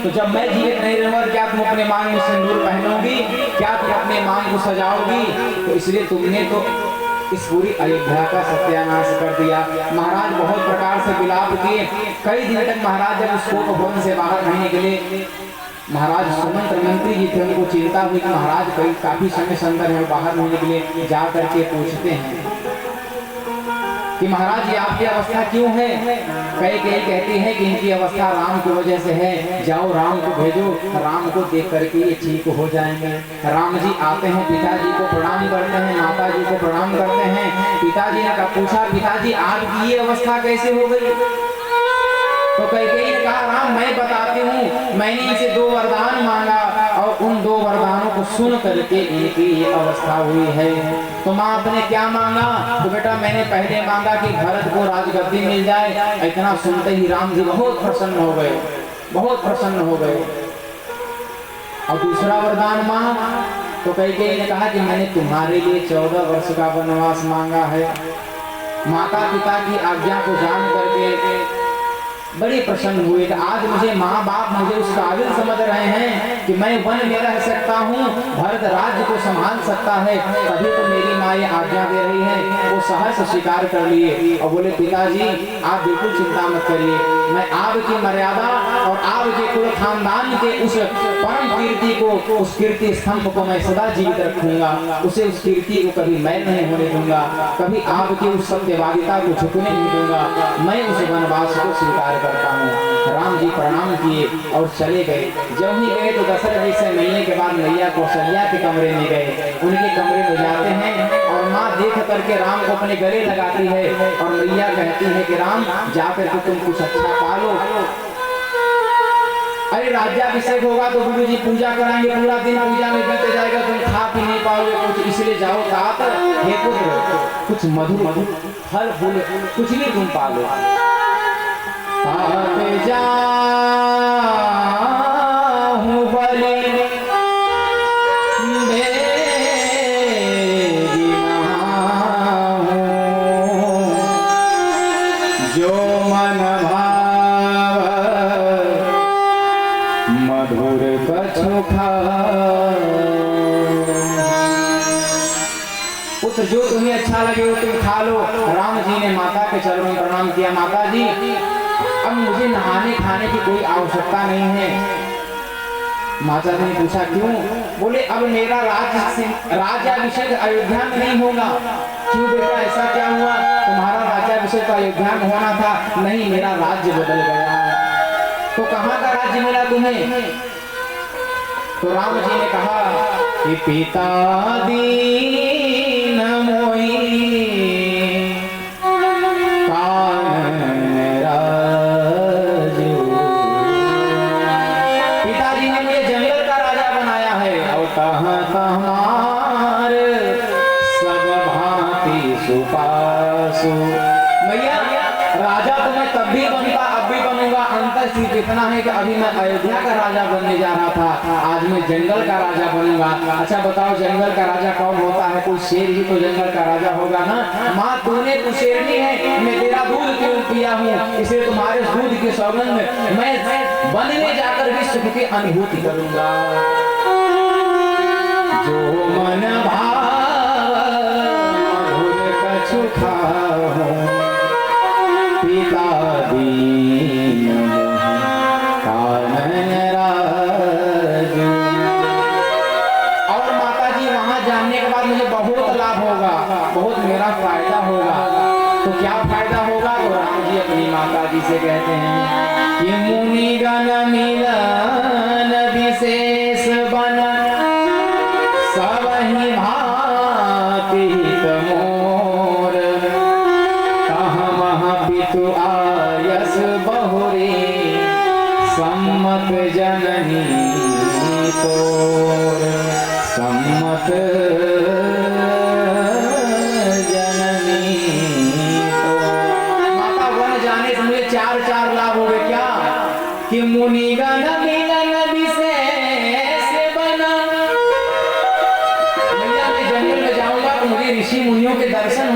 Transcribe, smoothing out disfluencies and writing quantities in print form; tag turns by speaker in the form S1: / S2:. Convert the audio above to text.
S1: तो जब मैं जीवित नहीं रहूंगा क्या तुम अपने मांग में सिंदूर पहनोगी, क्या तुम अपने मांग को सजाओगी? तो इसलिए तुमने तो इस पूरी अयोध्या का सत्यानाश कर दिया। महाराज बहुत प्रकार से विलाप किए। कई दिन तक महाराज जब उस कोप भवन से बाहर नहीं निकले, महाराज सुमंत्र मंत्री जी थे, उनको चिंता हुई कि महाराज काफी समय से अंदर है, बाहर नहीं निकले। जा करके पूछते हैं कि महाराज ये आपकी अवस्था क्यों है? कई कहती है कि इनकी अवस्था राम की वजह से है, जाओ राम को भेजो, राम को देख करके ये ठीक हो जाएंगे। राम जी आते हैं, पिताजी को प्रणाम करते हैं, माता जी को प्रणाम करते हैं। पिताजी ने पूछा, पिताजी आपकी ये अवस्था कैसे हो गई? तो कैकेयी ने कहा, राम मैं बताती हूँ, मैंने इनसे 2 वरदान मांगा और उन 2 वरदानों को सुन करके इनकी ये अवस्था हुई है। तो माँ आपने क्या मांगा? तो बेटा मैंने पहले मांगा कि भरत को राजगद्दी मिल जाए। इतना सुनते ही राम जी बहुत प्रसन्न हो गए, बहुत प्रसन्न हो गए। और दूसरा वरदान माँ? तो कैकेयी ने कहा कि मैंने तुम्हारे लिए 14 वर्ष का वनवास मांगा है। माता पिता की आज्ञा को जान करके बड़े प्रसन्न हुए कि आज मुझे माँ बाप मुझे उस काबिल समझ रहे हैं कि मैं वन में रह सकता हूँ, भरत राज्य को संभाल सकता है। तभी तो मेरी माँ ये आज्ञा दे रही है। वो सहर्ष स्वीकार कर लिए और बोले, पिताजी आप बिल्कुल चिंता मत करिए, मैं आपकी मर्यादा और आपके कुल खानदान के उस परम कीर्ति को, उस कीर्ति स्तंभ को मैं सदा जीवित रखूंगा। उसे उस कीर्ति को कभी मैं नहीं होने दूंगा, कभी आपकी उस सत्यवादिता को झुकने नहीं दूंगा। मैं उस वनवास को स्वीकार करता हूँ। राम जी प्रणाम किए और चले गए। जब ही गए तो दशरथ जी से मिलने के बाद मैया कौशल्या के कमरे में गए। उनके कमरे में जाते हैं और माँ देख करके राम को अपने गले लगाती है और मैया कहती है कि राम जाकर के तुम कुछ अच्छा पालो। अरे राज्याभिषेक होगा तो गुरु जी पूजा कराएंगे, पूरा दिन पूजा में बीत जाएगा, तुम खा पी नहीं पाओगे कुछ, इसलिए जाओ तात हे पुत्र कुछ मधुर मधुर फल फूल कुछ भी तुम पालो। तात जाहूं बलि जो मन भाव मधुर कछु पुत्र जो तुम्हें अच्छा लगे वो तुम खा लो। राम जी ने माता के चरणों में प्रणाम किया, माता जी अब मुझे नहाने खाने की कोई आवश्यकता नहीं है। माता जी ने पूछा क्यों? बोले अब मेरा राज्याभिषेक अयोध्या में नहीं होगा। क्यों बेटा ऐसा क्या हुआ? तुम्हारा राज्याभिषेक तो अयोध्या में होना था। नहीं, मेरा राज्य बदल गया है। तो कहाँ का राज्य मिला तुम्हें? तो राम जी ने कहा कि पिता दीन मोई पिताजी ने मुझे जंगल का राजा बनाया है और कहाँ हमार सब भांति सुपासु। मैया राजा तो मैं तब भी बनता, अब भी बनूंगा। अंतर सिर्फ इतना है कि अभी मैं अयोध्या का राजा बनने जा रहा था, आज मैं जंगल का राजा बनूंगा। अच्छा बताओ जंगल का राजा कौन होता है? कोई शेर ही तो जंगल का राजा होगा ना। माँ तूने तो शेरनी है, मैं तेरा दूध क्यों पिया हूँ, इसलिए तुम्हारे दूध की सौगंध मैं वन में जाकर भी सुख की अनुभूति करूंगा। जो मन भाव मधुर कछु खाओ पिता दीन कानन राजू। और माता जी वहां जानने के बाद मुझे बहुत लाभ होगा, बहुत मेरा फायदा होगा। तो क्या फायदा होगा? तो राम जी अपनी माता जी से कहते हैं कि मुनि गण मिलन विशेष बन सब ही भांति हित मोर कहाँ महा पितु आयस बहुरे सम्मत जननी तोर सम्मत जननी तोर। माता वन जाने से मुझे 4 लाभ हो गए। क्या? कि मुनिगण मिलन विशेष बना। मैं जंगल में जाऊंगा तो मुझे ऋषि मुनियों के दर्शन